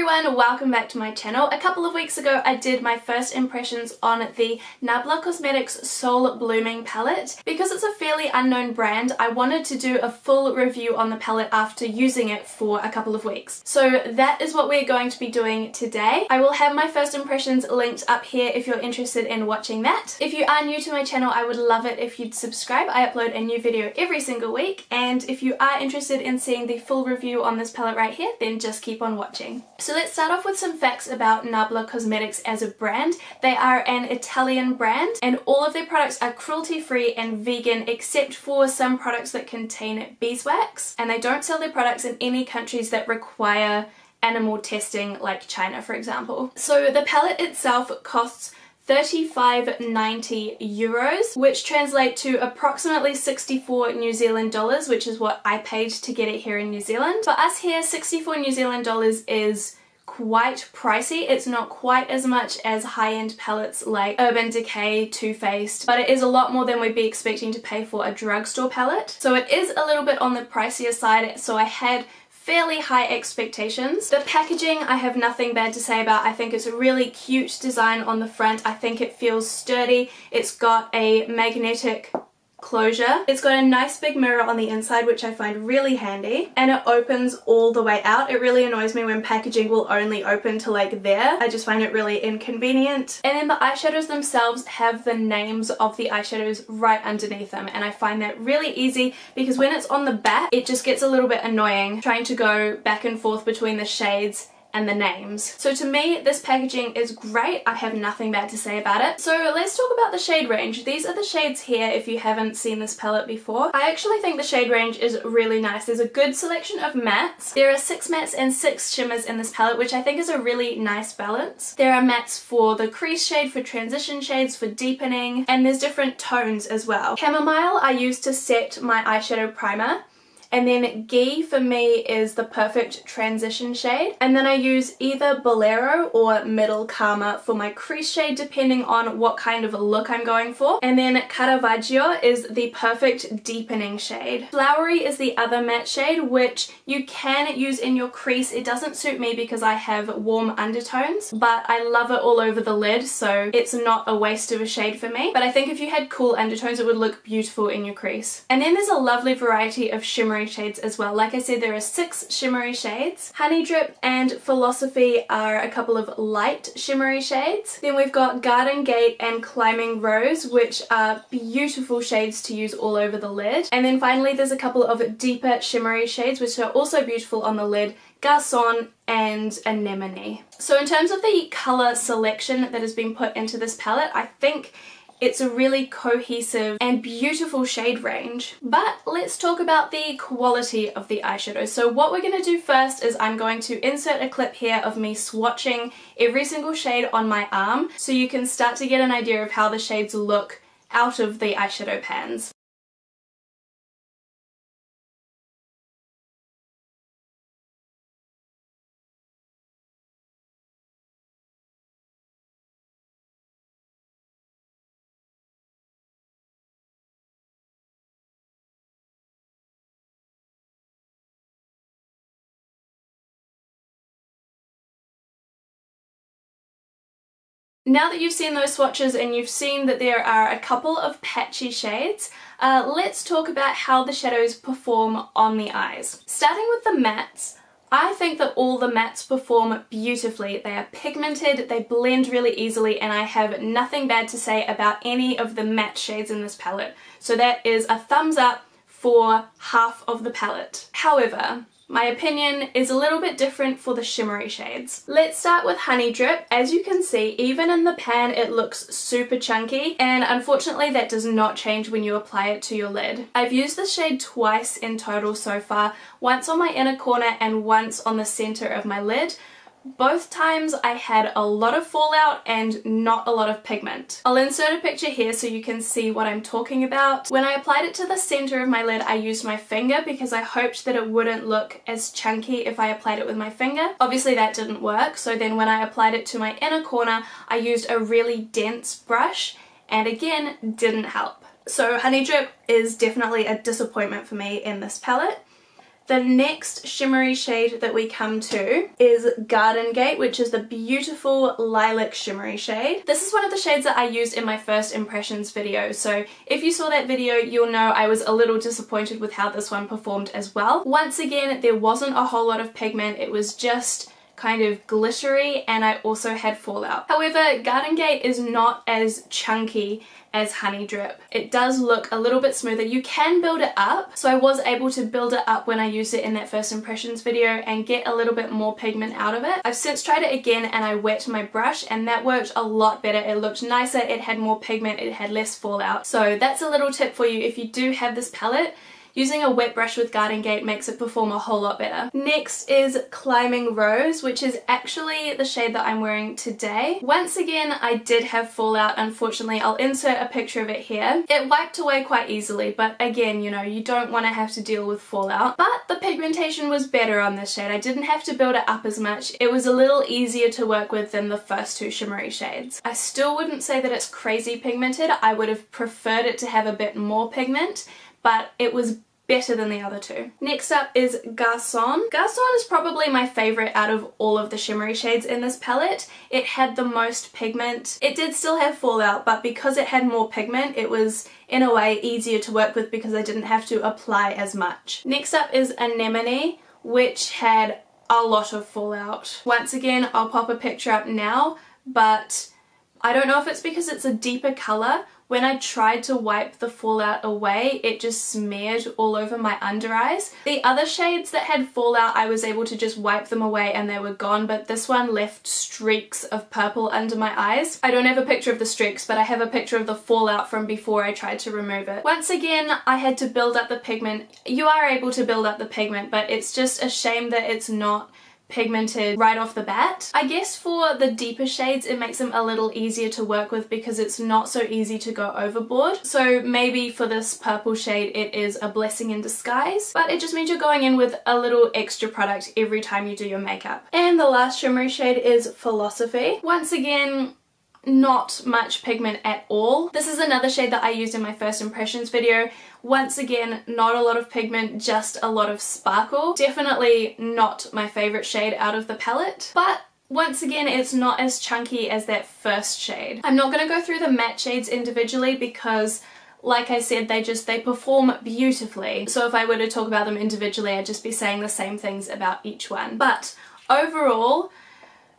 everyone, welcome back to my channel. A couple of weeks ago I did my first impressions on the Nabla Cosmetics Soul Blooming palette. Because it's a fairly unknown brand, I wanted to do a full review on the palette after using it for a couple of weeks. So that is what we're going to be doing today. I will have my first impressions linked up here if you're interested in watching that. If you are new to my channel, I would love it if you'd subscribe. I upload a new video every single week, and if you are interested in seeing the full review on this palette right here, then just keep on watching. So let's start off with some facts about Nabla Cosmetics as a brand. They are an Italian brand and all of their products are cruelty-free and vegan except for some products that contain beeswax, and they don't sell their products in any countries that require animal testing like China, for example. So the palette itself costs €35.90, which translate to approximately 64 New Zealand dollars, which is what I paid to get it here in New Zealand. For us here, 64 New Zealand dollars is quite pricey. It's not quite as much as high-end palettes like Urban Decay, Too Faced, but it is a lot more than we'd be expecting to pay for a drugstore palette. So it is a little bit on the pricier side, so I had fairly high expectations. The packaging I have nothing bad to say about. I think it's a really cute design on the front. I think it feels sturdy. It's got a magnetic closure. It's got a nice big mirror on the inside, which I find really handy, and it opens all the way out. It really annoys me when packaging will only open to like there. I just find it really inconvenient. And then the eyeshadows themselves have the names of the eyeshadows right underneath them, and I find that really easy because when it's on the back it just gets a little bit annoying trying to go back and forth between the shades and the names. So to me, this packaging is great. I have nothing bad to say about it. So let's talk about the shade range. These are the shades here if you haven't seen this palette before. I actually think the shade range is really nice. There's a good selection of mattes. There are 6 mattes and 6 shimmers in this palette, which I think is a really nice balance. There are mattes for the crease shade, for transition shades, for deepening, and there's different tones as well. Chamomile I use to set my eyeshadow primer. And then Ghee for me is the perfect transition shade. And then I use either Bolero or Middle Karma for my crease shade depending on what kind of look I'm going for. And then Caravaggio is the perfect deepening shade. Flowery is the other matte shade, which you can use in your crease. It doesn't suit me because I have warm undertones, but I love it all over the lid, so it's not a waste of a shade for me. But I think if you had cool undertones it would look beautiful in your crease. And then there's a lovely variety of shimmery shades as well. Like I said, there are 6 shimmery shades. Honey Drip and Philosophy are a couple of light shimmery shades. Then we've got Garden Gate and Climbing Rose, which are beautiful shades to use all over the lid. And then finally there's a couple of deeper shimmery shades which are also beautiful on the lid, Gaston and Anemone. So in terms of the colour selection that has been put into this palette, I think it's a really cohesive and beautiful shade range. But let's talk about the quality of the eyeshadow. So what we're going to do first is I'm going to insert a clip here of me swatching every single shade on my arm so you can start to get an idea of how the shades look out of the eyeshadow pans. Now that you've seen those swatches and you've seen that there are a couple of patchy shades, let's talk about how the shadows perform on the eyes. Starting with the mattes, I think that all the mattes perform beautifully. They are pigmented, they blend really easily, and I have nothing bad to say about any of the matte shades in this palette. So that is a thumbs up for half of the palette. However, my opinion is a little bit different for the shimmery shades. Let's start with Honey Drip. As you can see, even in the pan it looks super chunky, and unfortunately that does not change when you apply it to your lid. I've used this shade twice in total so far, once on my inner corner and once on the center of my lid. Both times I had a lot of fallout and not a lot of pigment. I'll insert a picture here so you can see what I'm talking about. When I applied it to the center of my lid, I used my finger because I hoped that it wouldn't look as chunky if I applied it with my finger. Obviously that didn't work, so then when I applied it to my inner corner, I used a really dense brush, and again, didn't help. So Honey Drip is definitely a disappointment for me in this palette. The next shimmery shade that we come to is Garden Gate, which is the beautiful lilac shimmery shade. This is one of the shades that I used in my first impressions video, so if you saw that video, you'll know I was a little disappointed with how this one performed as well. Once again, there wasn't a whole lot of pigment, it was just kind of glittery, and I also had fallout. However, Garden Gate is not as chunky as Honey Drip. It does look a little bit smoother. You can build it up, so I was able to build it up when I used it in that first impressions video and get a little bit more pigment out of it. I've since tried it again and I wet my brush and that worked a lot better. It looked nicer, it had more pigment, it had less fallout. So that's a little tip for you if you do have this palette. Using a wet brush with Garden Gate makes it perform a whole lot better. Next is Climbing Rose, which is actually the shade that I'm wearing today. Once again, I did have fallout, unfortunately. I'll insert a picture of it here. It wiped away quite easily, but again, you know, you don't want to have to deal with fallout. But the pigmentation was better on this shade. I didn't have to build it up as much. It was a little easier to work with than the first two shimmery shades. I still wouldn't say that it's crazy pigmented. I would have preferred it to have a bit more pigment, but it was better than the other two. Next up is Gaston. Gaston is probably my favorite out of all of the shimmery shades in this palette. It had the most pigment. It did still have fallout, but because it had more pigment, it was in a way easier to work with because I didn't have to apply as much. Next up is Anemone, which had a lot of fallout. Once again, I'll pop a picture up now, but I don't know if it's because it's a deeper color. When I tried to wipe the fallout away, it just smeared all over my under eyes. The other shades that had fallout, I was able to just wipe them away and they were gone, but this one left streaks of purple under my eyes. I don't have a picture of the streaks, but I have a picture of the fallout from before I tried to remove it. Once again, I had to build up the pigment. You are able to build up the pigment, but it's just a shame that it's not pigmented right off the bat. I guess for the deeper shades it makes them a little easier to work with because it's not so easy to go overboard. So maybe for this purple shade it is a blessing in disguise, but it just means you're going in with a little extra product every time you do your makeup. And the last shimmery shade is Philosophy. Once again, not much pigment at all. This is another shade that I used in my first impressions video. Once again, not a lot of pigment, just a lot of sparkle. Definitely not my favorite shade out of the palette, but once again, it's not as chunky as that first shade. I'm not going to go through the matte shades individually because like I said, they perform beautifully. So if I were to talk about them individually, I'd just be saying the same things about each one. But overall,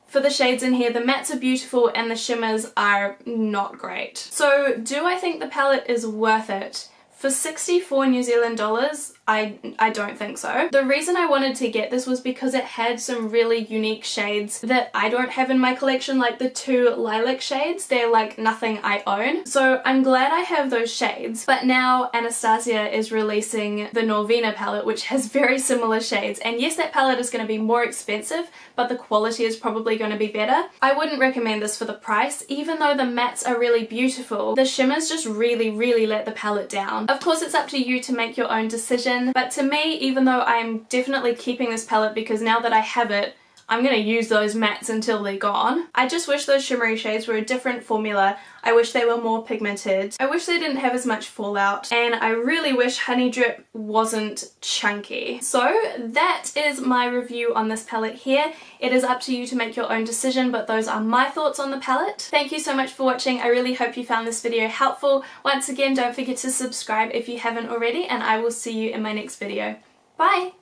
for the shades in here, the mattes are beautiful and the shimmers are not great. So do I think the palette is worth it? For 64 New Zealand dollars, I don't think so. The reason I wanted to get this was because it had some really unique shades that I don't have in my collection, like the two lilac shades. They're like nothing I own. So I'm glad I have those shades. But now Anastasia is releasing the Norvina palette, which has very similar shades. And yes, that palette is going to be more expensive, but the quality is probably going to be better. I wouldn't recommend this for the price. Even though the mattes are really beautiful, the shimmers just really let the palette down. Of course, it's up to you to make your own decision. But to me, even though I'm definitely keeping this palette because now that I have it, I'm going to use those mattes until they're gone. I just wish those shimmery shades were a different formula. I wish they were more pigmented. I wish they didn't have as much fallout. And I really wish Honey Drip wasn't chunky. So that is my review on this palette here. It is up to you to make your own decision, but those are my thoughts on the palette. Thank you so much for watching. I really hope you found this video helpful. Once again, don't forget to subscribe if you haven't already, and I will see you in my next video. Bye!